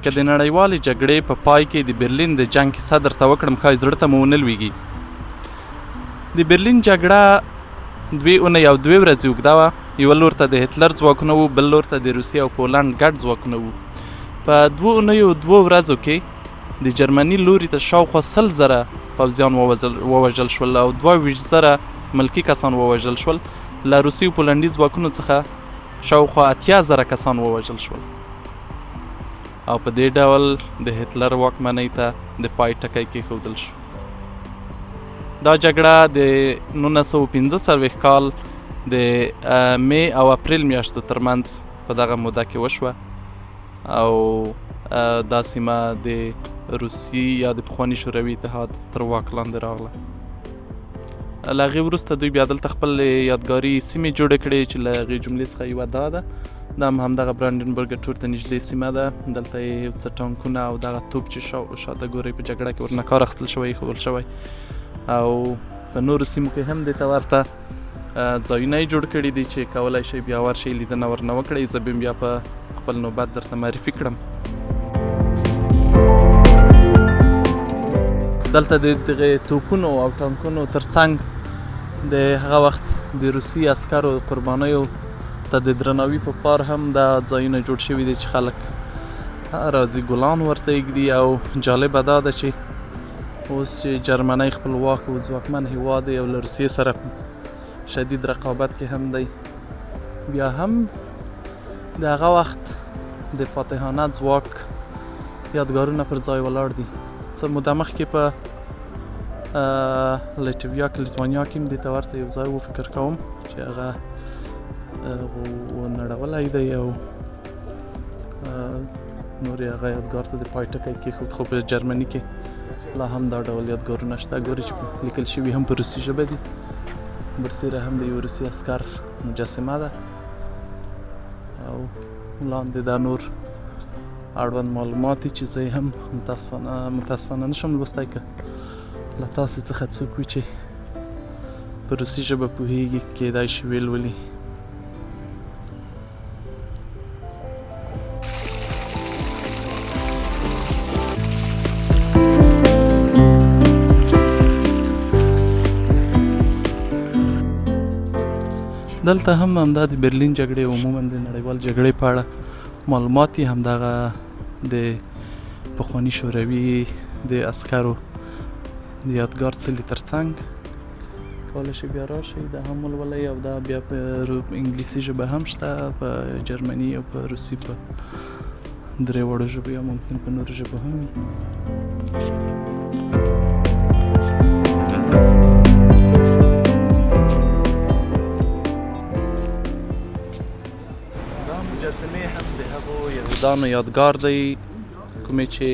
که د نړیوالې جګړې په پای کې د برلین د جنګ کیسه درته وکړم ښایي زړه ته مو ونه لویږي. د برلین جګړه 2 اونۍ او 2 ورځې اوږده وه. یوه لور ته د هټلر ځواکونه وو، بل لور ته د روسیې او پولنډ ګډ ځواکونه وو. په 2 اونیو 2 ورځو کې د جرمني لوري ته شاوخوا 100,000 پوځیان ووژل شول او 22,000 ملکي کسان ووژل شول. له روسي او پولنډي ځواکونو څخه شاوخوا 80,000 کسان ووژل شول او په دې ډول د هټلر واکمنۍ ته د پای ټکی کېښودل شو. دا جګړه د 1945 کال د می او اپریل میاشتو ترمنځ په دغه موده کې وشوه او دا سیمه د روسي یا د پخواني شوروي اتحاد تر واک لاندې راغله. له هغې وروسته دوی بیا دلته خپل یادګاري سیمې جوړې کړې چې له هغې جملې څخه یوه دا ده. دا هم همدغه برانډنبرګ ټور ته نږدې سیمه ده. دلته یې یو څه ټانکونه او دغه توپ چې شاته ګورئ په جګړه کې ورنه کار اخیستل شوی ایښودل شوی او په نورو سیمو کې هم دې ته ورته ځایونه یې جوړ کړي دي چې کولی شئ بیا ورشئ لیدنه ورنه وکړئ. زه به بیا په خپل نوبت درته معرفي کړم. دلته د دغې توپونو او ټانکونو ترڅنګ د هغه وخت د روسي عسکرو قربانیو ته د درناوي په پار هم دا ځایونه جوړ شوي دي چې خلک راځي ګلان ورته ایږدي. او جالبه دا ده چې اوس چې جرمنی خپلواک او ځواکمن هیواد دی او له روسیې سره شدید رقابت کې هم دی، بیا هم د هغه وخت د فاتحانه ځواک یادګارونه پر ځای ولاړ دي. څه موده مخکې په لیټویا کې لیتوانیا کې هم دې ته ورته یو ځای و فکر کوم چې هغه ونړولی دی او نور یې هغه یادګار ته د پای ټکی کېښود. خو په جرمني کې لا هم دا ډول یادګارونه شته. ګورې چې لیکل شوي هم په روسي ژبه دي. برسېره هم د یو روسي عسکر مجسمه ده او لاندې دا نور اړوند معلومات دي چې زه یې هم متاسفانه نشم لوستی. که له تاسې څخه څوک وي چې په روسي ژبه پوهېږي کېدای شي ولولي. دلته هم همدا د برلین جګړې عموما د نړیوال جګړې په اړه معلومات یې همدغه د پخواني شوروي د عسکرو د یادګار څلي ترڅنګ کولی شئ بیا راشئ دا هم ولولئ. او دا بیا په انګلیسي ژبه هم شته، په جرمني او په روسي په درې وړو ژبو یا ممکن په نورو ژبو هم وي. مجسمې هم د هغو یهودانو یادګار دی کومې چې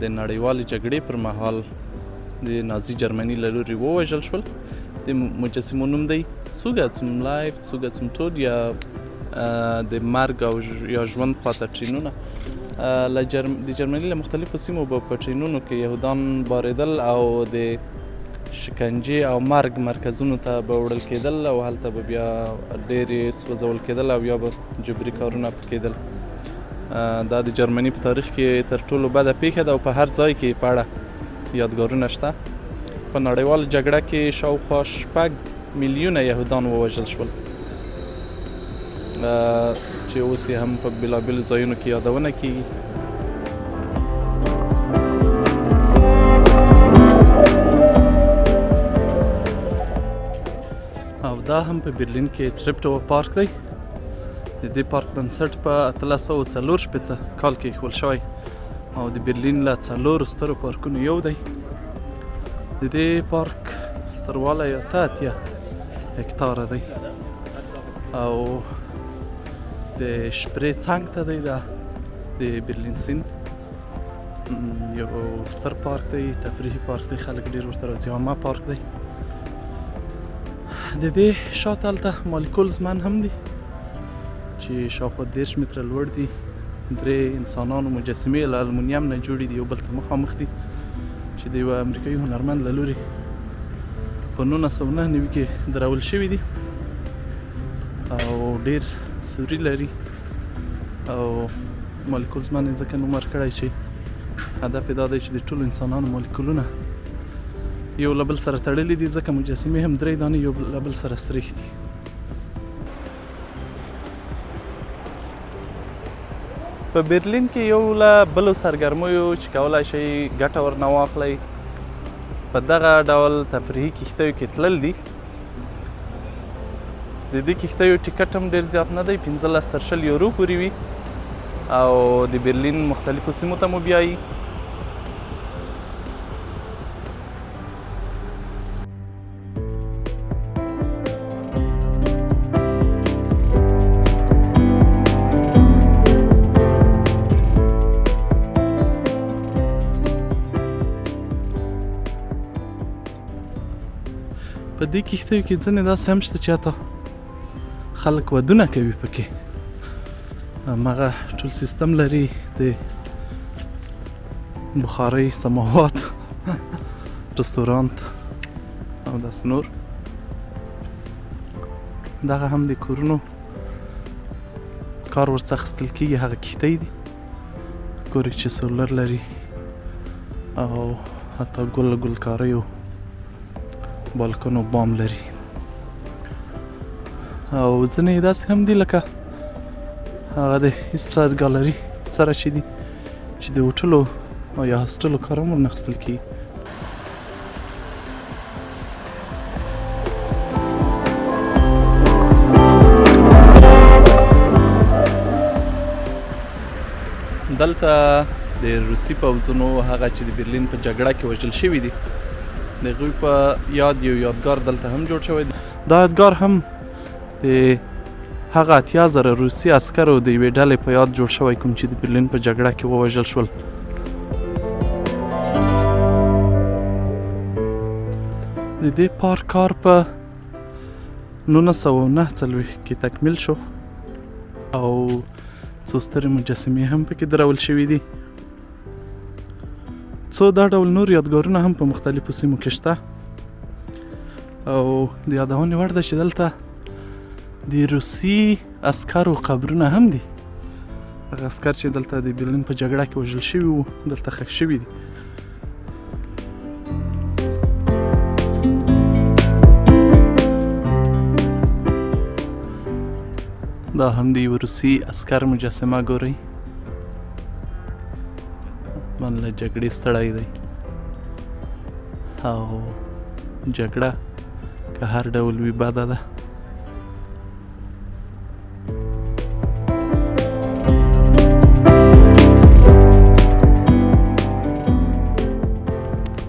د نړیوالې جګړې پر مهال د نازي جرمني له لورې ووژل شول. د مجسمو نوم دی سوګه zum Leib, سوګه zum Tod یا د مرګ او یا ژوند خواته ټرینونه. د جرمني له مختلفو سیمو به په ټرینونو کې یهودان بارېدل او د شکنجې او مرګ مرکزونو ته به وړل کېدل او هلته به بیا ډېرې سوځول کېدل او یا به جبري کارونه پرې کېدل. دا د جرمني په تاریخ کې تر ټولو بده پیښه ده او په هر ځای کې په اړه یادګارونه شته. په نړیواله جګړه کې شاوخوا 6 میلیونه یهودان ووژل شول چې اوس یې هم په بېلابېلو ځایونو کې یادونه کېږي. او دا هم په برلین کې تریپټوه پارک دی. د دې پارک بنسټ په 1844 کال کې ایښودل شوی او د برلین له 4 سترو پارکونو یو دی. د دې پارک ستروالی 80 هکتاره دی او د شپرې څنګ ته دی. دا د برلین سیند یو ستر پارک دی، تفریحي پارک دی، خلک ډېر ورته راځي. عامه پارک دی. د دې شاته هلته مالیکولز من هم دي چې شاوخوا 10 متره لوړ دي. 3 انسانانو مجسمې له المونیم نه جوړې دي، یو بل ته مخامخ دي چې د یوه امریکایي هنرمند له لورې په 1999 کې درول شوي دي او ډېر سوري لري او مالیکولز باندې ځکه نوم ورکړی چې هدف یې دا دی چې د ټولو انسانانو مالیکولونه یو له بل سره تړلي دي، ځکه مجسمې هم 3 دانې یو له بل سره سریښ دي. په برلین کې یو له بلو سرګرمیو چې کولی شئ ګټه ورنه واخلئ په دغه ډول تفریحي کښتیو کې تلل دي. د دې کښتیو ټیکټ هم ډېر زیات نه دی، 15 تر 20 یورو پورې وي او د برلین مختلفو سیمو ته مو بیایي. په دې کښتیو کې ځینې داسې هم شته چې حتی خلک ودونه کوي پکې. هماغه ټول سیستم لري د بخارۍ، سماوات، رستورانت او داسې نور. دغه هم د کورونو کار ورڅخه اخیستل کېږي، هغه کښتۍ دي. ګورئ چې سولر لري او حتی ګلکاریو بالکن و بام لري. او ځینې یې داسې هم دي لکه هغه د ایسټر ګالري سره چې دي چې د هوټلو او یا هاسټلو کار هم ورنه اخیستل کېږي. دلته د روسي پوځونو هغه چې د برلین په جګړه کې وژل شوي دي د هغوی په یاد یو یادګار دلته هم جوړ شوی دی. دا یادګار هم د هغه 80,000 روسي عسکرو د یوې ډلې په یاد جوړ شوی کوم چې د برلین په جګړه کې ووژل شول. د دې پارک کار په 1949 کې تکمیل شو او څو سترې مجسمې هم پکې درول شوي دي. څو دا ډول نور یادګارونه هم په مختلفو سیمو کې شته او د یادونې وړ ده چې دلته د روسي عسکرو قبرونه هم دي. هغه عسکر چې دلته د برلین په جګړه کې وژل شوي وو دلته ښخ شوي دي. دا هم د یو روسي عسکر مجسمه ګورئ، من له جګړې ستړی دی او جګړه که هر ډول وي بده ده.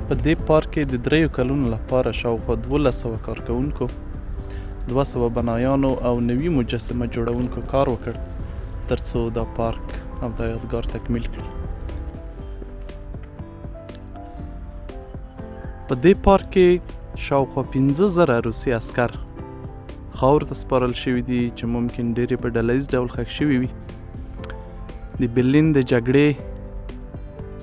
په دې پارک کې د 3 کلونو لپاره شاوخوا 1200 کارکوونکو، 200 بنایانو او نوي مجسمه جوړونکو کار وکړ تر څو دا پارک او دا یادګار تکمیل کړي. په دې پارک کې شاوخوا 15,000 روسي عسکر خاورو ته سپارل شوي دي چې ممکن ډېرې په ډله ییز ډول ښخ شوي وي. د برلین د جګړې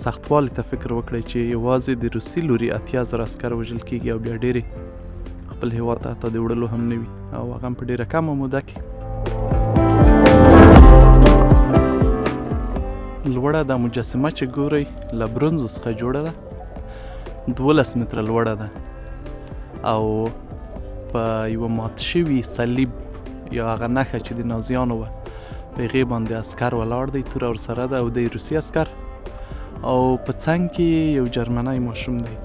سختوالي ته فکر وکړئ چې یوازې د روسي لوري 80,000 عسکر وژل کېږي او بیا ډېرې خپل هېواد ته حتی د وړلو هم نه وي او هغه هم په ډېره کمه موده کې. لوړه دا مجسمه چې ګورئ له برونزو څخه جوړه ده، 12 متره لوړه ده او په یوه مات شوي صلیب یا هغه نښه چې د نازیانو وه په هغې باندې عسکر ولاړ دی، توره ورسره ده او دی روسي عسکر او په څنګ کې یو جرمنی ماشوم دی.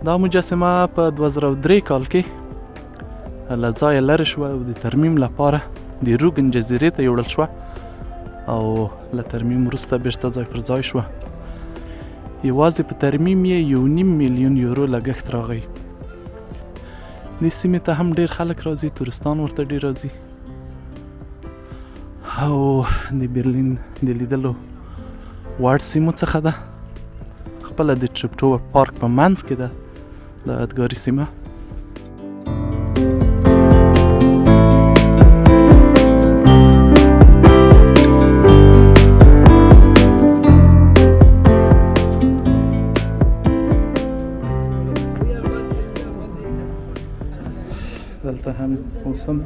دا مجسمه په 2003 کال کې له ځایه لرې شوه او د ترمیم لپاره د روګن جزیرې ته یوړل شوه او له ترمیم وروسته بیرته ځای پر ځای شوه. یوازې په ترمیم یې 1.5 میلیون یورو لګښت راغی. دې سیمې ته هم ډېر خلک راځي، تورستان ورته ډېر راځي او د برلین د لیدلو وړ سیمو څخه ده. خپله د ټریپټوف پارک په منځ کې ده دا یادګاري سیمه. دلته هم اوس هم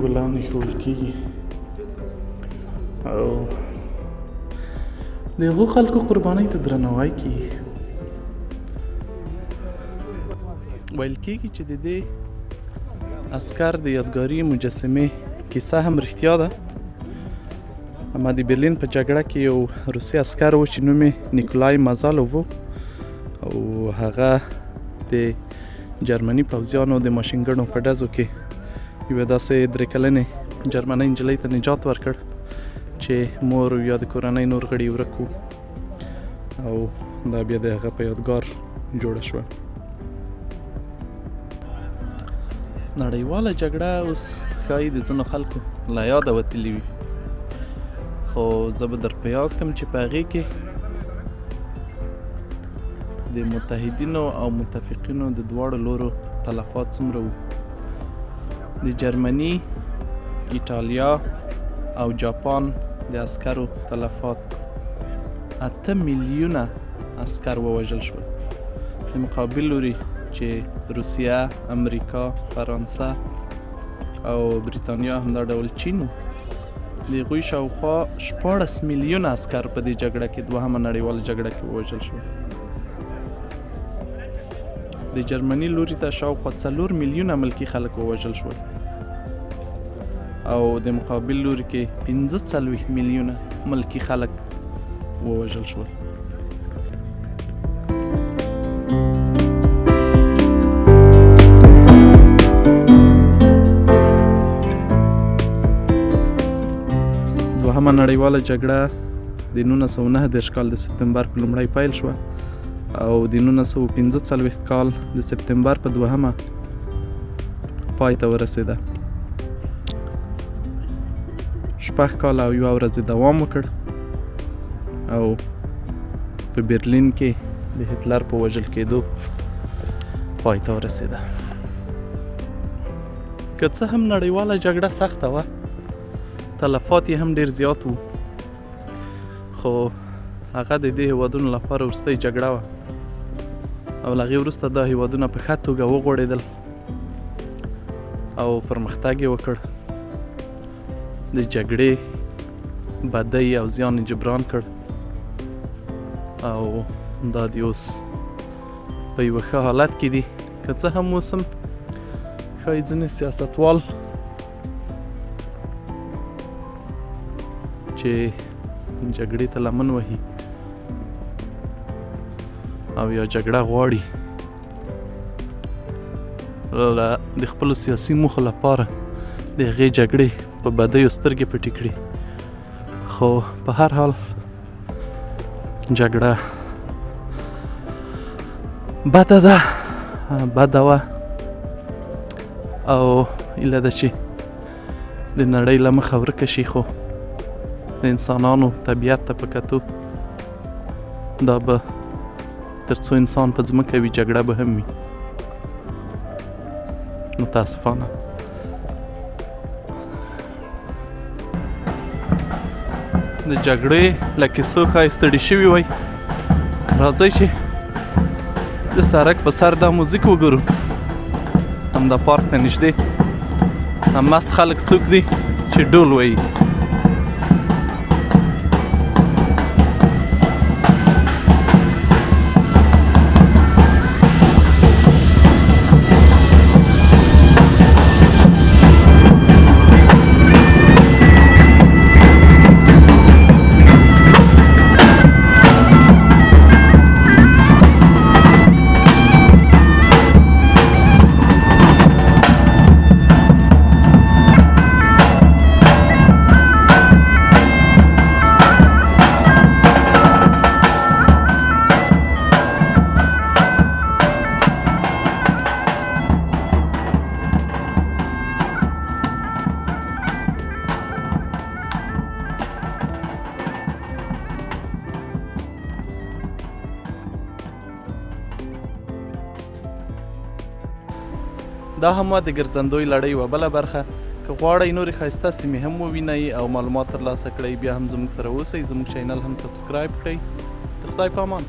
ګلان ایښودل کېږي او د هغو خلکو قربانۍ ته درناوی کیږي. ویل کېږي چې د دې عسکر د یادګاري مجسمې کیسه هم رښتیا ده. اما د برلین په جګړه کې یو روسي عسکر و چې نوم یې نیکولای مازالوف و او هغه د جرمني پوځیانو د ماشینګڼو په ډزو کې یوه داسې 3 کلنې جرمنۍ نجلۍ ته نجات ورکړ چې مور یا د کورنۍ نور غړي ورک وو او دا بیا د هغه په یادګار جوړه شوه. نړیواله جګړه اوس ښایي د ځینو خلکو له یاده وتلي وي، خو زه به در په یاد کړم چې په هغې کې د متحدینو او متفقینو د دواړو لورو تلفات څومره وو. د جرمني، ایټالیا او جاپان د عسکرو تلفات 8 میلیونه عسکر ووژل شول. د مقابل لوري چې روسیه، امریکا، فرانسه او بریتانیا همدا ډول چین و، د هغوی شاوخوا 14 میلیونه عسکر په دې جګړه کې دوهمه نړیواله جګړه کې ووژل شول. د جرمني لوري ته شاوخوا 4 میلیونه ملکي خلک ووژل شول او د مقابل لوري کې 45 میلیونه ملکي خلک ووژل شول. دوهمه نړیواله جګړه د 1909 کال د سپتمبر په لومړۍ پیل شوه او د 1945 کال د سپتمبر په 2 پای ته ورسېده. 6 کاله او 1 ورځ دوام وکړ او په برلین کې د هټلر په وژل کېدو پای ته ورسېده. که څه هم نړیواله جګړه سخته وه، تلفات یې هم ډېر زیات وو، خو هغه د دې هیوادونو لپاره وروستۍ جګړه وه او له هغې وروسته دا هیوادونه په ښه توګه وغوړېدل او پرمختګ یې وکړ. د جګړې بدۍ او زیان یې جبران کړ او دا د اوس په یوه ښه حالت کې دي. که څه هم اوس هم ښایي ځینې سیاستوال چې جګړې ته لمن وهي او یا جګړه غواړي د خپلو سیاسي موخو لپاره د هغې جګړې په بدیو سترګې پټې کړي، خو په هر حال جګړه بده ده، بده وه او هیله ده چې د نړۍ له مخه ورکه شي، خو د انسانانو طبیعت ته په کتو دا به تر څو انسان په ځمکه وي جګړه به هم وي. متاسفانه د جګړې له کیسو ښایي ستړي شوي وای. راځئ چې د سړک په سر دا موزیک وګورو. همدا پارک ته نږدې هم مست خلک څوک دي چې ډول وایي. دا هم د ګرځندوی لړۍ یوه بله برخه. که غواړئ نورې ښایسته سیمې هم ووینئ او معلومات ترلاسه کړئ، بیا هم زموږ سره اوسئ. زموږ چینل هم سبسکرایب کړئ. د خدای په امان.